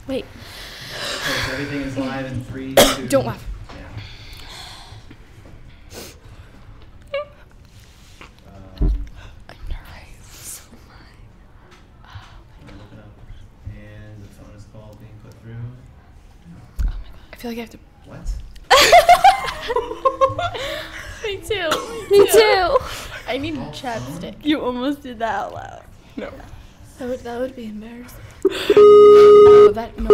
Wait. Okay, so everything is live in 3, 2. Don't laugh. Yeah. I'm nervous. I'm looking up, and the phone is called being put through. Oh my god. I feel like I have to. What? Me too. Me too. I need chapstick. You almost did that out loud. No. That would be embarrassing. Oh, that no.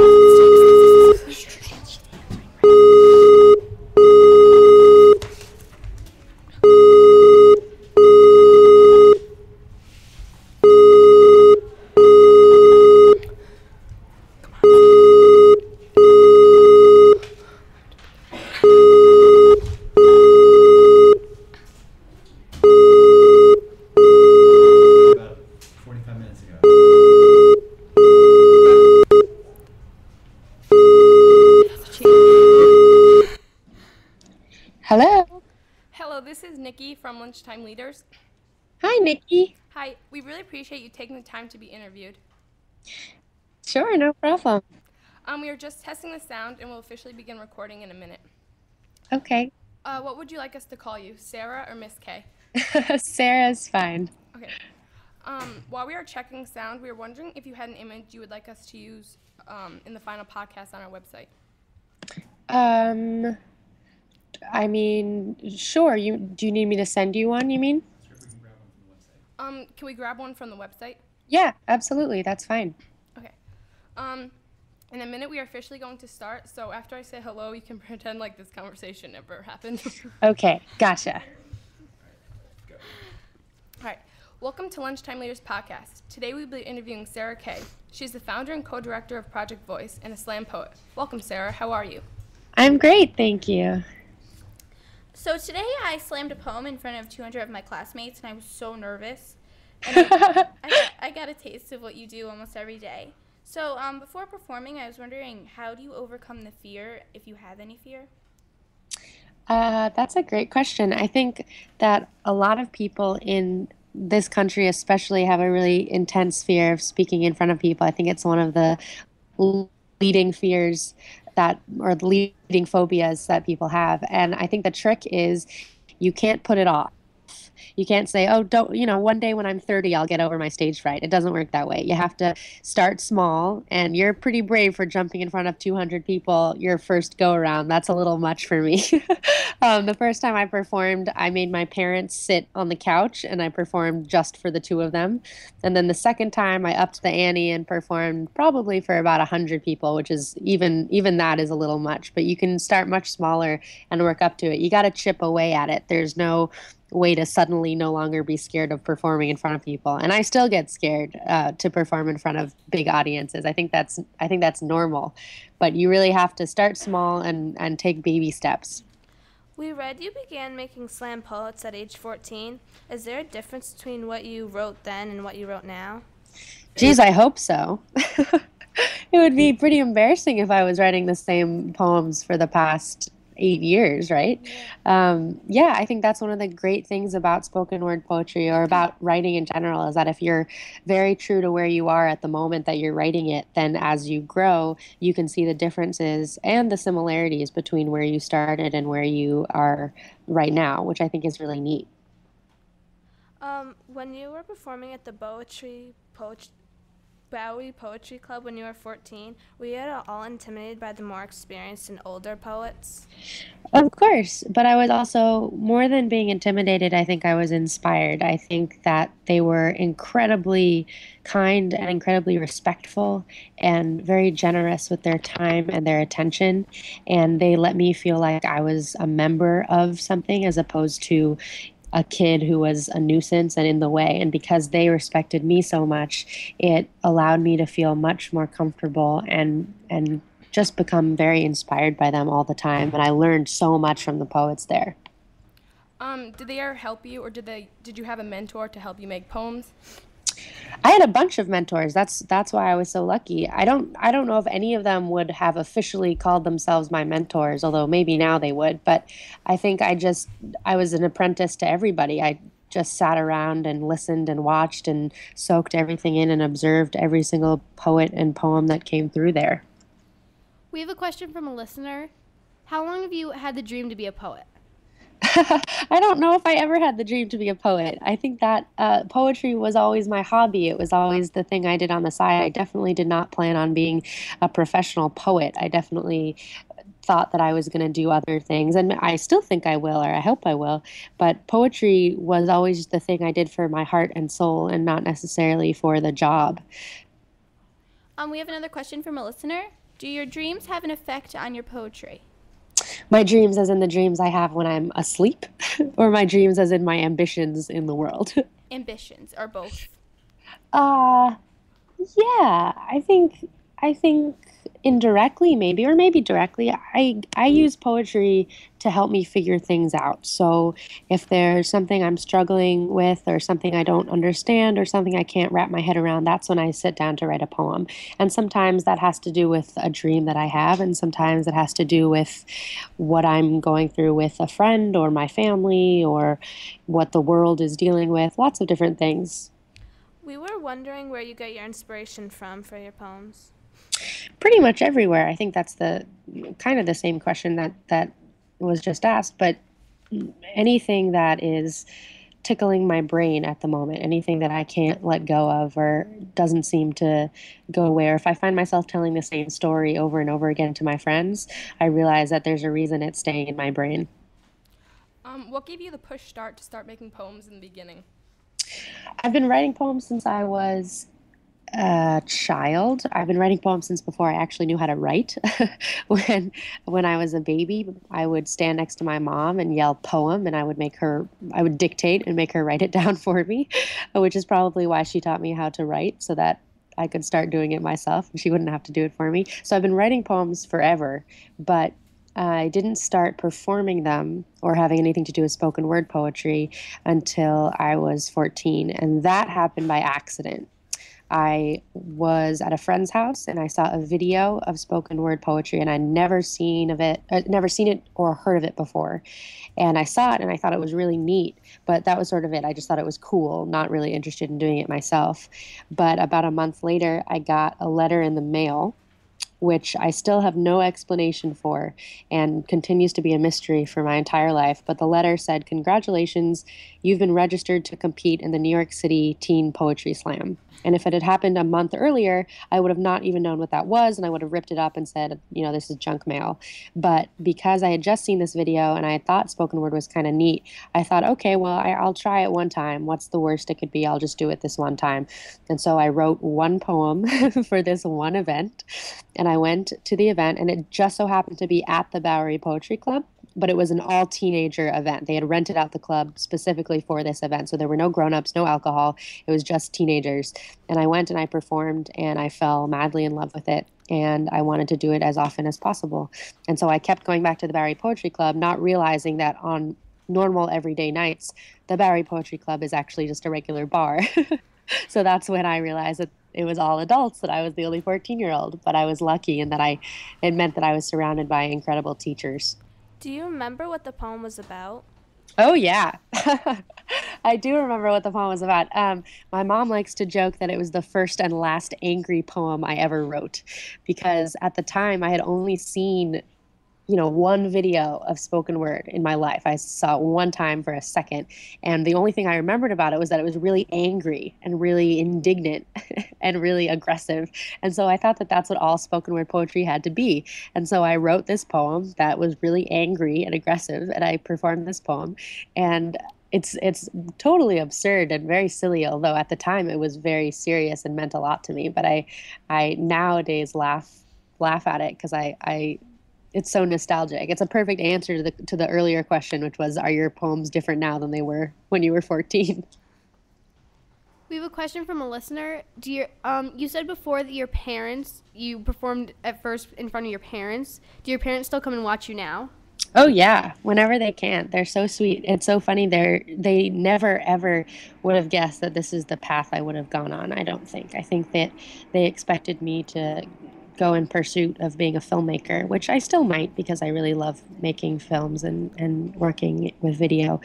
About 45 minutes ago. Hello. Hello, this is Nikki from Lunchtime Leaders. Hi, Nikki. Hi, we really appreciate you taking the time to be interviewed. Sure, no problem. We are just testing the sound and will officially begin recording in a minute. Okay. What would you like us to call you, Sarah or Miss K? Sarah's fine. Okay. While we are checking sound, we are wondering if you had an image you would like us to use in the final podcast on our website. I mean, sure. Do you need me to send you one, you mean? Sure, if we can grab one from the website. Can we grab one from the website? Yeah, absolutely. That's fine. Okay. In a minute, we are officially going to start. So after I say hello, you can pretend like this conversation never happened. Okay, gotcha. Go. All right. Welcome to Lunchtime Leaders Podcast. Today we'll be interviewing Sarah Kay. She's the founder and co-director of Project Voice and a slam poet. Welcome, Sarah. How are you? I'm great, thank you. So today I slammed a poem in front of 200 of my classmates, and I was so nervous. And I got a taste of what you do almost every day. So before performing, I was wondering, how do you overcome the fear, if you have any fear? That's a great question. I think that a lot of people in this country especially have a really intense fear of speaking in front of people. I think it's one of the leading fears or the leading phobias that people have. And I think the trick is you can't put it off. You can't say, oh, one day when I'm 30, I'll get over my stage fright. It doesn't work that way. You have to start small, and you're pretty brave for jumping in front of 200 people your first go around. That's a little much for me. The first time I performed, I made my parents sit on the couch, and I performed just for the two of them. And then the second time, I upped the ante and performed probably for about 100 people, which is even that is a little much. But you can start much smaller and work up to it. You got to chip away at it. There's no way to suddenly no longer be scared of performing in front of people, and I still get scared to perform in front of big audiences. I think that's normal, but you really have to start small and take baby steps. We read you began making slam poets at age 14. Is there a difference between what you wrote then and what you wrote now? Geez, I hope so. It would be pretty embarrassing if I was writing the same poems for the past 8 years, right? Yeah, I think that's one of the great things about spoken word poetry or about writing in general is that if you're very true to where you are at the moment that you're writing it, then as you grow, you can see the differences and the similarities between where you started and where you are right now, which I think is really neat. When you were performing at the Bowie Poetry Club when you were 14, were you at all intimidated by the more experienced and older poets? Of course, but I was also, more than being intimidated, I think I was inspired. I think that they were incredibly kind and incredibly respectful and very generous with their time and their attention. And they let me feel like I was a member of something as opposed to a kid who was a nuisance and in the way. And because they respected me so much, it allowed me to feel much more comfortable and just become very inspired by them all the time. And I learned so much from the poets there. Did they ever help you, or did you have a mentor to help you make poems? I had a bunch of mentors. That's why I was so lucky. I don't know if any of them would have officially called themselves my mentors, although maybe now they would. But I think I was an apprentice to everybody. I just sat around and listened and watched and soaked everything in and observed every single poet and poem that came through there. We have a question from a listener. How long have you had the dream to be a poet? I don't know if I ever had the dream to be a poet. I think that poetry was always my hobby. It was always the thing I did on the side. I definitely did not plan on being a professional poet. I definitely thought that I was going to do other things, and I still think I will, or I hope I will. But poetry was always the thing I did for my heart and soul, and not necessarily for the job. We have another question from a listener. Do your dreams have an effect on your poetry? My dreams, as in the dreams I have when I'm asleep, or my dreams, as in my ambitions in the world. Ambitions, or both? Uh, yeah, I think indirectly maybe, or maybe directly. I use poetry to help me figure things out. So if there's something I'm struggling with, or something I don't understand, or something I can't wrap my head around, that's when I sit down to write a poem. And sometimes that has to do with a dream that I have, and sometimes it has to do with what I'm going through with a friend or my family, or what the world is dealing with. Lots of different things. We were wondering where you get your inspiration from for your poems. Pretty much everywhere. I think that's the kind of the same question that was just asked, but anything that is tickling my brain at the moment, anything that I can't let go of or doesn't seem to go away, or if I find myself telling the same story over and over again to my friends, I realize that there's a reason it's staying in my brain. What gave you the push start to start making poems in the beginning? I've been writing poems since I was a child. I've been writing poems since before I actually knew how to write. When I was a baby, I would stand next to my mom and yell poem, and I would dictate and make her write it down for me, which is probably why she taught me how to write, so that I could start doing it myself and she wouldn't have to do it for me. So I've been writing poems forever, but I didn't start performing them or having anything to do with spoken word poetry until I was 14, and that happened by accident. I was at a friend's house and I saw a video of spoken word poetry, and I'd never seen it or heard of it before. And I saw it and I thought it was really neat, but that was sort of it. I just thought it was cool, not really interested in doing it myself. But about a month later, I got a letter in the mail, which I still have no explanation for and continues to be a mystery for my entire life. But the letter said, "Congratulations, you've been registered to compete in the New York City Teen Poetry Slam." And if it had happened a month earlier, I would have not even known what that was, and I would have ripped it up and said, this is junk mail. But because I had just seen this video and I thought spoken word was kind of neat, I thought, okay, well, I'll try it one time. What's the worst it could be? I'll just do it this one time. And so I wrote one poem for this one event, and I went to the event, and it just so happened to be at the Bowery Poetry Club. But it was an all teenager event. They had rented out the club specifically for this event. So there were no grown-ups, no alcohol. It was just teenagers. And I went and I performed, and I fell madly in love with it. And I wanted to do it as often as possible. And so I kept going back to the Bowery Poetry Club, not realizing that on normal everyday nights, the Bowery Poetry Club is actually just a regular bar. So that's when I realized that it was all adults, that I was the only 14-year-old. But I was lucky in that it meant that I was surrounded by incredible teachers. Do you remember what the poem was about? Oh, yeah. I do remember what the poem was about. My mom likes to joke that it was the first and last angry poem I ever wrote, because at the time I had only seen one video of spoken word in my life. I saw it one time for a second, and the only thing I remembered about it was that it was really angry and really indignant and really aggressive. And so I thought that that's what all spoken word poetry had to be. And so I wrote this poem that was really angry and aggressive, and I performed this poem. And it's totally absurd and very silly, although at the time it was very serious and meant a lot to me. But I nowadays laugh at it because it's so nostalgic. It's a perfect answer to the earlier question, which was, are your poems different now than they were when you were 14? We have a question from a listener. You said before that you performed at first in front of your parents. Do your parents still come and watch you now? Oh yeah, whenever they can. They're so sweet. It's so funny. They never ever would have guessed that this is the path I would have gone on. I don't think. I think that they expected me to go in pursuit of being a filmmaker, which I still might, because I really love making films and working with video.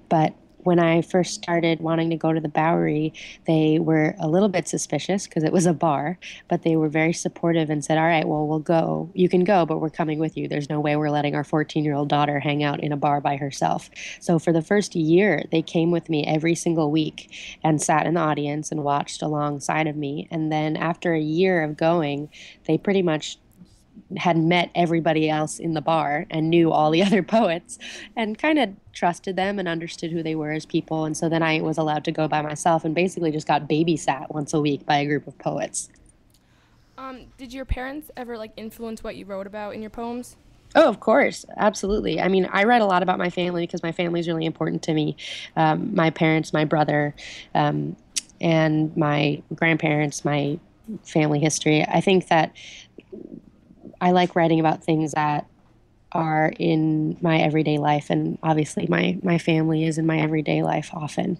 But when I first started wanting to go to the Bowery, they were a little bit suspicious because it was a bar, but they were very supportive and said, "All right, well, we'll go. You can go, but we're coming with you. There's no way we're letting our 14-year-old daughter hang out in a bar by herself." So for the first year, they came with me every single week and sat in the audience and watched alongside of me. And then after a year of going, they pretty much had met everybody else in the bar and knew all the other poets and kind of trusted them and understood who they were as people. And so then I was allowed to go by myself and basically just got babysat once a week by a group of poets. Did your parents ever like influence what you wrote about in your poems? Oh, of course. Absolutely. I mean, I write a lot about my family because my family is really important to me. My parents, my brother, and my grandparents, my family history. I think that I like writing about things that are in my everyday life, and obviously my family is in my everyday life often.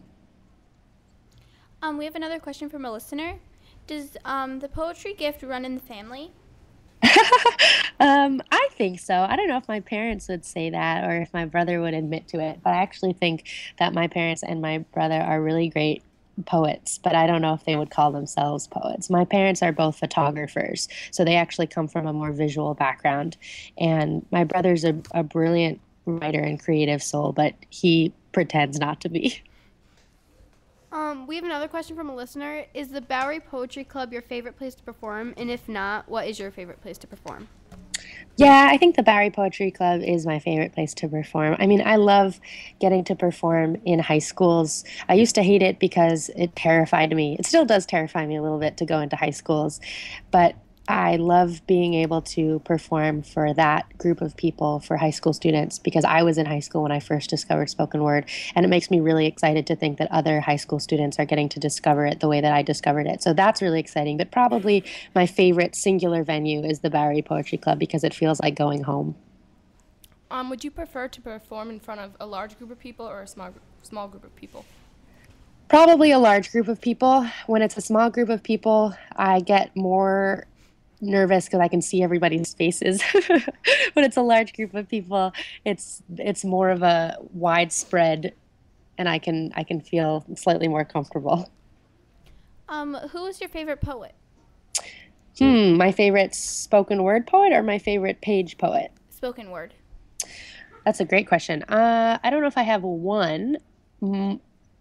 We have another question from a listener. Does the poetry gift run in the family? I think so. I don't know if my parents would say that or if my brother would admit to it, but I actually think that my parents and my brother are really great poets, but I don't know if they would call themselves poets. My parents are both photographers, so they actually come from a more visual background. And my brother's a brilliant writer and creative soul, but he pretends not to be. We have another question from a listener. Is the Bowery Poetry Club your favorite place to perform? And if not, what is your favorite place to perform? Yeah, I think the Bowery Poetry Club is my favorite place to perform. I mean, I love getting to perform in high schools. I used to hate it because it terrified me. It still does terrify me a little bit to go into high schools, but I love being able to perform for that group of people, for high school students, because I was in high school when I first discovered spoken word, and it makes me really excited to think that other high school students are getting to discover it the way that I discovered it. So that's really exciting, but probably my favorite singular venue is the Bowery Poetry Club because it feels like going home. Would you prefer to perform in front of a large group of people or a small group of people? Probably a large group of people. When it's a small group of people, I get more nervous because I can see everybody's faces. When it's a large group of people, it's more of a widespread, and I can feel slightly more comfortable. Who is your favorite poet? My favorite spoken word poet or my favorite page poet? Spoken word. That's a great question. I don't know if I have one.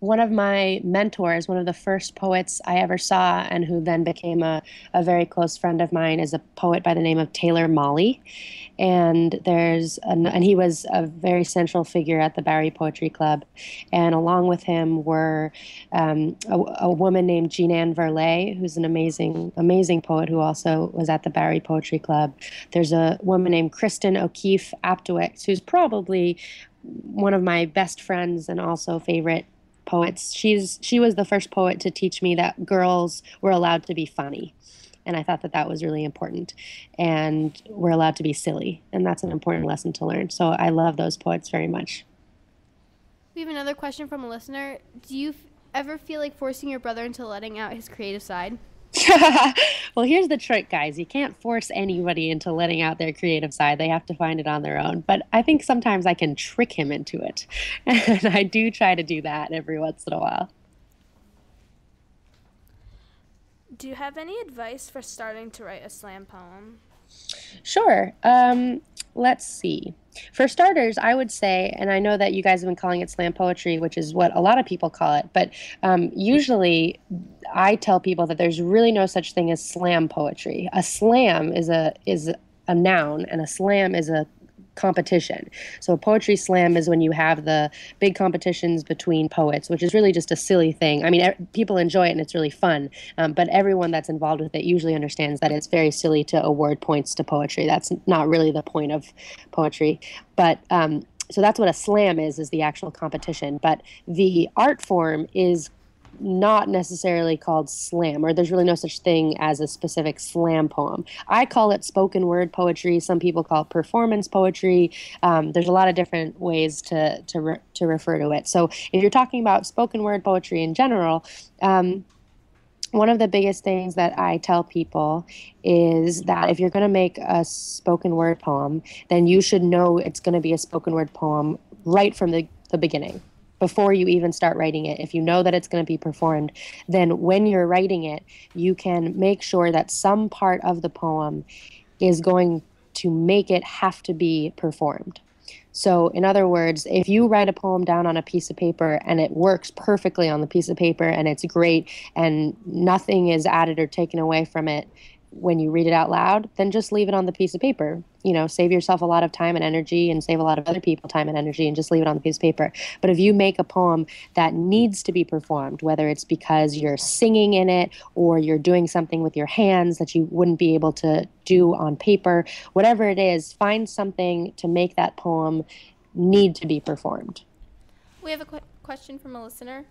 One of my mentors, one of the first poets I ever saw, and who then became a very close friend of mine, is a poet by the name of Taylor Mali. And he was a very central figure at the Bowery Poetry Club. And along with him were a woman named Jean Ann Verlet, who's an amazing poet who also was at the Bowery Poetry Club. There's a woman named Kristen O'Keefe Aptowicz, who's probably one of my best friends and also favorite poets. She was the first poet to teach me that girls were allowed to be funny. And I thought that that was really important. And we're allowed to be silly. And that's an important lesson to learn. So I love those poets very much. We have another question from a listener. Do you ever feel like forcing your brother into letting out his creative side? Well, here's the trick, guys. You can't force anybody into letting out their creative side. They have to find it on their own. But I think sometimes I can trick him into it. And I do try to do that every once in a while. Do you have any advice for starting to write a slam poem? Sure. Let's see. For starters, I would say, and I know that you guys have been calling it slam poetry, which is what a lot of people call it, but usually I tell people that there's really no such thing as slam poetry. A slam is a noun, and a slam is a competition. So a poetry slam is when you have the big competitions between poets, which is really just a silly thing. I mean, people enjoy it and it's really fun, but everyone that's involved with it usually understands that it's very silly to award points to poetry. That's not really the point of poetry. But so that's what a slam is the actual competition. But the art form is not necessarily called slam, or there's really no such thing as a specific slam poem. I call it spoken word poetry. Some people call it performance poetry. There's a lot of different ways to refer to it. So if you're talking about spoken word poetry in general, one of the biggest things that I tell people is that if you're going to make a spoken word poem, then you should know it's going to be a spoken word poem right from the beginning. before you even start writing it. If you know that it's going to be performed, then when you're writing it, you can make sure that some part of the poem is going to make it have to be performed. So, in other words, if you write a poem down on a piece of paper and it works perfectly on the piece of paper and it's great and nothing is added or taken away from it when you read it out loud, then just leave it on the piece of paper. Save yourself a lot of time and energy and save a lot of other people time and energy and just leave it on the piece of paper. But if you make a poem that needs to be performed, whether it's because you're singing in it or you're doing something with your hands that you wouldn't be able to do on paper, whatever it is, find something to make that poem need to be performed. We have a question from a listener.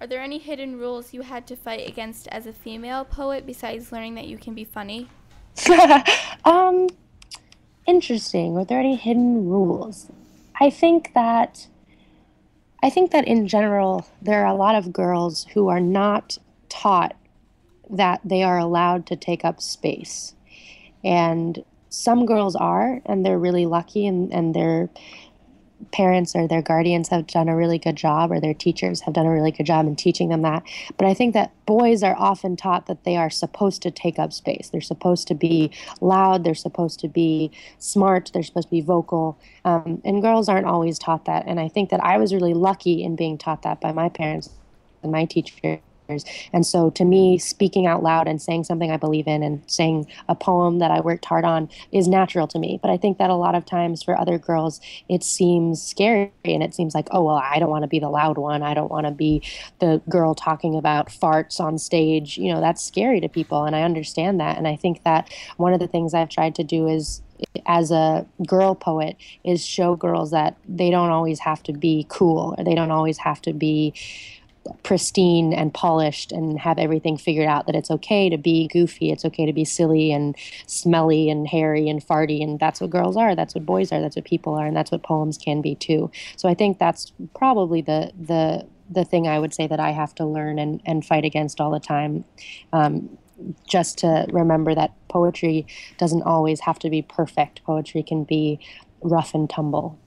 Are there any hidden rules you had to fight against as a female poet besides learning that you can be funny? Interesting. Were there any hidden rules? I think that in general there are a lot of girls who are not taught that they are allowed to take up space. And some girls are, and they're really lucky, and they're parents or their guardians have done a really good job, or their teachers have done a really good job in teaching them that. But I think that boys are often taught that they are supposed to take up space. They're supposed to be loud. They're supposed to be smart. They're supposed to be vocal. And girls aren't always taught that. And I think that I was really lucky in being taught that by my parents and my teachers. And so to me, speaking out loud and saying something I believe in and saying a poem that I worked hard on is natural to me. But I think that a lot of times for other girls, it seems scary and it seems like, oh, well, I don't want to be the loud one. I don't want to be the girl talking about farts on stage. That's scary to people. And I understand that. And I think that one of the things I've tried to do is, as a girl poet, is show girls that they don't always have to be cool, or they don't always have to be pristine and polished and have everything figured out, that it's okay to be goofy, it's okay to be silly and smelly and hairy and farty, and that's what girls are, that's what boys are, that's what people are, and that's what poems can be too. So I think that's probably the thing I would say that I have to learn and fight against all the time, just to remember that poetry doesn't always have to be perfect. Poetry can be rough and tumble.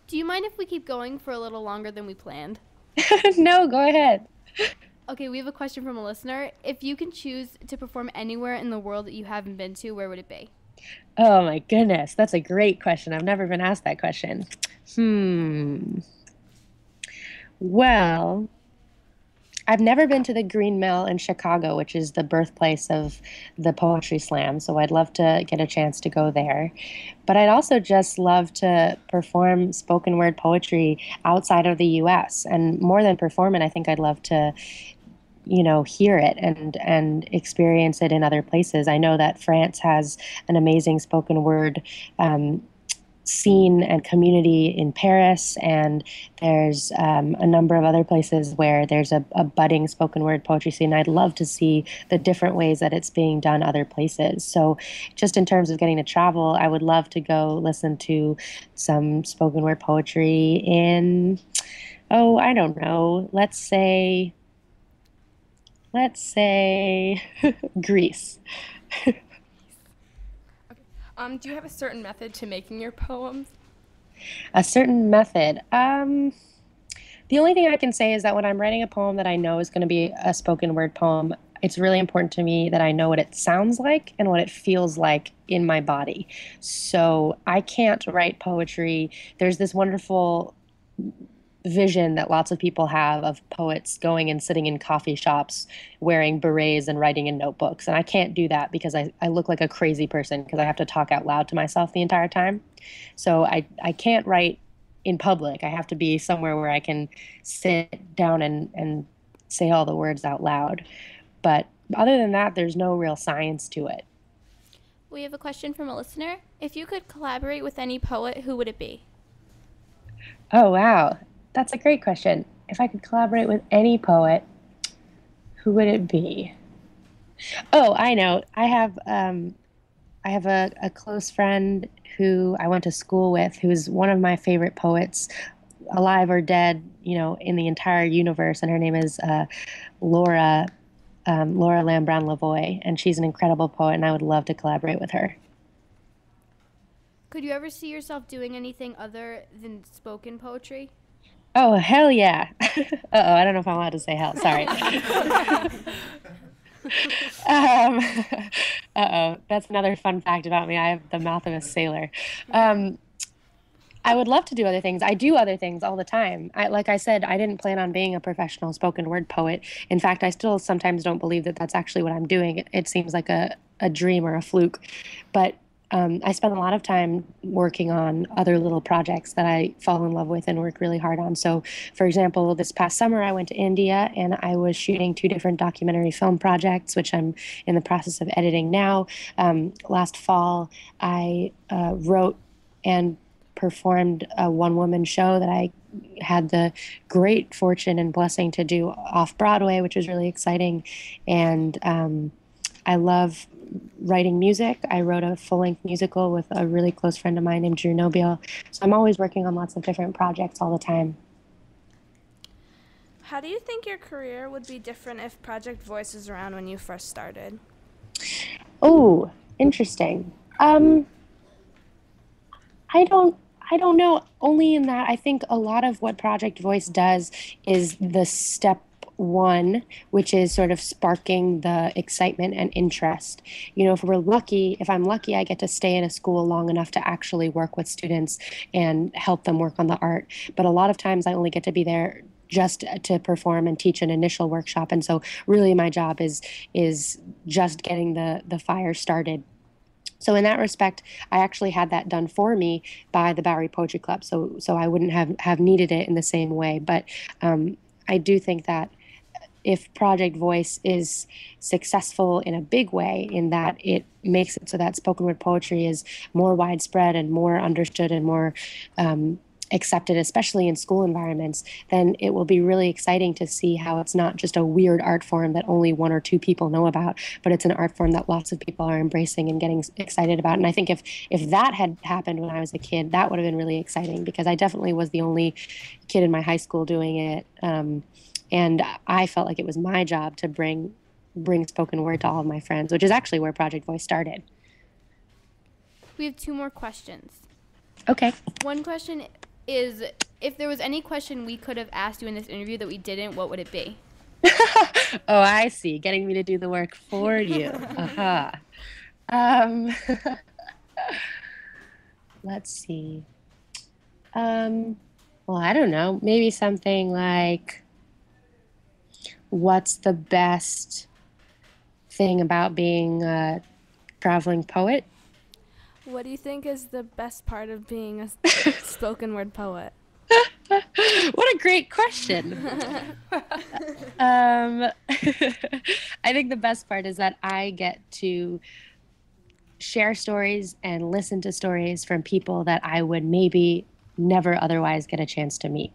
Do you mind if we keep going for a little longer than we planned? No, go ahead. Okay, we have a question from a listener. If you can choose to perform anywhere in the world that you haven't been to, where would it be? Oh my goodness, that's a great question. I've never been asked that question. Well, I've never been to the Green Mill in Chicago, which is the birthplace of the Poetry Slam, so I'd love to get a chance to go there. But I'd also just love to perform spoken word poetry outside of the U.S. And more than perform it, I think I'd love to, hear it and experience it in other places. I know that France has an amazing spoken word scene and community in Paris, and there's a number of other places where there's a budding spoken word poetry scene. I'd love to see the different ways that it's being done other places. So just in terms of getting to travel, I would love to go listen to some spoken word poetry in, I don't know, let's say Greece. Do you have a certain method to making your poems? A certain method. The only thing I can say is that when I'm writing a poem that I know is going to be a spoken word poem, it's really important to me that I know what it sounds like and what it feels like in my body. So I can't write poetry. There's this wonderful vision that lots of people have of poets going and sitting in coffee shops wearing berets and writing in notebooks. And I can't do that because I look like a crazy person because I have to talk out loud to myself the entire time. So I can't write in public. I have to be somewhere where I can sit down and say all the words out loud. But other than that, there's no real science to it. We have a question from a listener. If you could collaborate with any poet, who would it be? Oh, wow. That's a great question. If I could collaborate with any poet, who would it be? Oh, I know. I have a close friend who I went to school with, who's one of my favorite poets, alive or dead, in the entire universe, and her name is Laura Lamb Brown Lavoie, and she's an incredible poet, and I would love to collaborate with her. Could you ever see yourself doing anything other than spoken poetry? Oh, hell yeah. Uh-oh, I don't know if I'm allowed to say hell. Sorry. Um, uh-oh, that's another fun fact about me. I have the mouth of a sailor. Um, I would love to do other things. I do other things all the time. Like I said, I didn't plan on being a professional spoken word poet. In fact, I still sometimes don't believe that that's actually what I'm doing. It seems like a dream or a fluke. But I spend a lot of time working on other little projects that I fall in love with and work really hard on. So, for example, this past summer, I went to India and I was shooting two different documentary film projects, which I'm in the process of editing now. Last fall, I wrote and performed a one woman show that I had the great fortune and blessing to do off Broadway, which was really exciting. And I love writing music. I wrote a full length musical with a really close friend of mine named Drew Nobile. So I'm always working on lots of different projects all the time. How do you think your career would be different if Project Voice was around when you first started? Oh, interesting. I don't I don't know. Only in that I think a lot of what Project Voice does is the step one, which is sort of sparking the excitement and interest. You know, if I'm lucky, I get to stay in a school long enough to actually work with students and help them work on the art. But a lot of times I only get to be there just to perform and teach an initial workshop. And so really my job is just getting the fire started. So in that respect, I actually had that done for me by the Bowery Poetry Club. So I wouldn't have needed it in the same way. But I do think that if Project Voice is successful in a big way, in that it makes it so that spoken word poetry is more widespread and more understood and more accepted, especially in school environments, then it will be really exciting to see how it's not just a weird art form that only one or two people know about, but it's an art form that lots of people are embracing and getting excited about. And I think if that had happened when I was a kid, that would have been really exciting, because I definitely was the only kid in my high school doing it. And I felt like it was my job to bring spoken word to all of my friends, which is actually where Project Voice started. We have two more questions. Okay. One question is, if there was any question we could have asked you in this interview that we didn't, what would it be? Oh, I see. Getting me to do the work for you. Aha. Let's see. Well, I don't know. Maybe something like, what's the best thing about being a traveling poet? What do you think is the best part of being a spoken word poet? What a great question. I think the best part is that I get to share stories and listen to stories from people that I would maybe never otherwise get a chance to meet.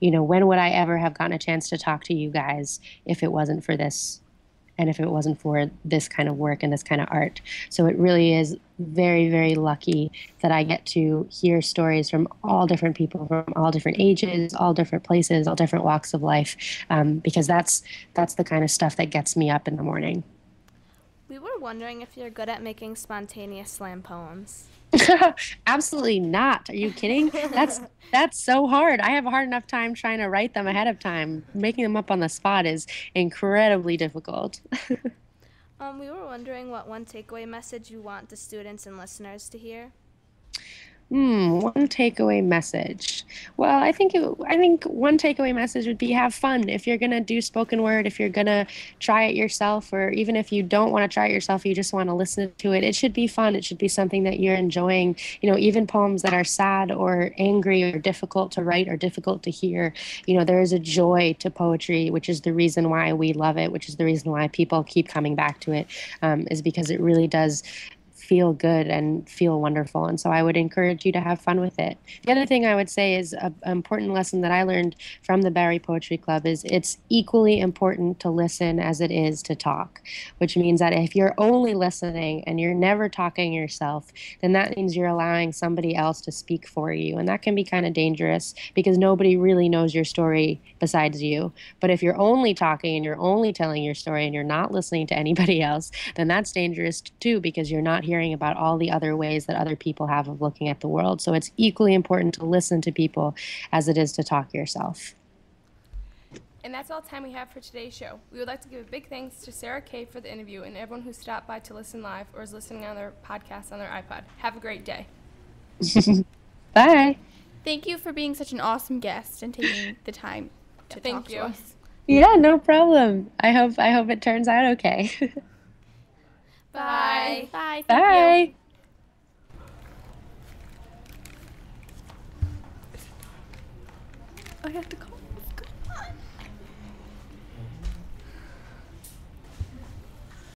You know, when would I ever have gotten a chance to talk to you guys if it wasn't for this, and if it wasn't for this kind of work and this kind of art? So it really is very, very lucky that I get to hear stories from all different people, from all different ages, all different places, all different walks of life, because that's the kind of stuff that gets me up in the morning. We were wondering if you're good at making spontaneous slam poems. Absolutely not. Are you kidding? That's so hard. I have a hard enough time trying to write them ahead of time. Making them up on the spot is incredibly difficult. We were wondering what one takeaway message you want the students and listeners to hear. One takeaway message. Well, I think one takeaway message would be have fun. If you're gonna do spoken word, if you're gonna try it yourself, or even if you don't want to try it yourself, you just want to listen to it. It should be fun. It should be something that you're enjoying. You know, even poems that are sad or angry or difficult to write or difficult to hear. You know, there is a joy to poetry, which is the reason why we love it, which is the reason why people keep coming back to it, is because it really does feel good and feel wonderful. And so I would encourage you to have fun with it. The other thing I would say is an important lesson that I learned from the Bowery Poetry Club is it's equally important to listen as it is to talk, which means that if you're only listening and you're never talking yourself, then that means you're allowing somebody else to speak for you. And that can be kind of dangerous because nobody really knows your story besides you. But if you're only talking and you're only telling your story and you're not listening to anybody else, then that's dangerous too, because you're not hearing about all the other ways that other people have of looking at the world. So it's equally important to listen to people as it is to talk yourself. And that's all the time we have for today's show. We would like to give a big thanks to Sarah Kay for the interview and everyone who stopped by to listen live or is listening on their podcast on their iPod. Have a great day. Bye. Thank you for being such an awesome guest and taking the time to Thank talk you. to us. Yeah, no problem. I hope it turns out okay. Bye. Bye. Thank Bye. you. I have to call.